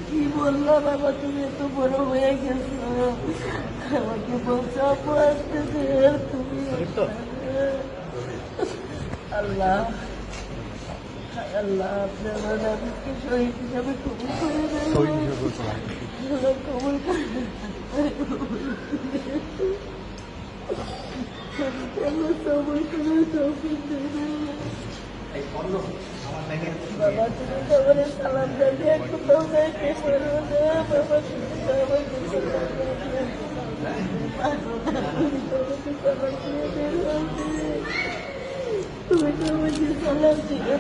কি বললাম বাবা, তুমি এত বড় হয়ে গেছো, আমাকে বলছো আপু আসতেছে, আর তুমি আল্লাহ আল্লাহ আপনার আমাকে শহীদ হিসাবে কবুল করে দেন, আল্লাহ কবুল করে দেন। আল্লাহ সবর করে তৌফিক দেন আল্লাহ। বাবা তুমি তো আমার সালাম জানি কোথাও যাইতে পারো না বাবা, তুমি তো আমাকে সালাম জানিয়ে তুমি তো আমাকে সালাম দিয়ে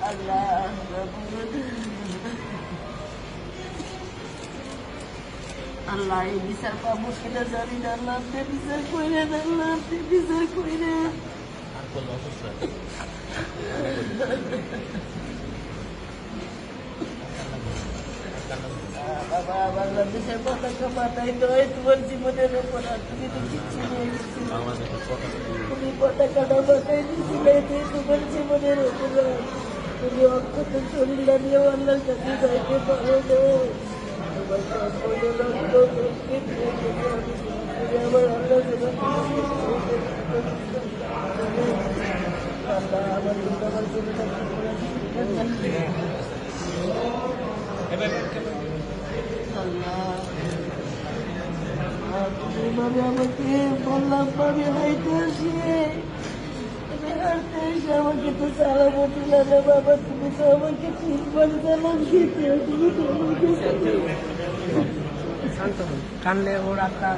আল্লাহ আল্লাহ এই বিচার পাবো কিনা জানি না, আল্লাহ আপনি বিচার করেন, আল্লাহ আপনি বিচার করেন। বাবা বাংলাদেশের পতাকা মাথায় নয়, তোমার জীবনের ওপর আর তুমি তো কিচ্ছু নিয়ে গেছিলে, তুমি পতাকাটা মাথায় দিয়েছিলে, তোমার জীবনের ওপর তুমি অক্ষত শরীর নিয়েও আল্লাহর কাছে যাইতে পারো না। আমার আল্লাহ আমার এইভাবে আমাকে বললাম আমি হাইতে আসি, তুমি হাঁটতে এসে আমাকে তো চালাবো তুলে না বাবা, তুমি তো আমাকে 3 বার চালান খেতে, তুমি তো আমাকে কানলে ওর আত্মা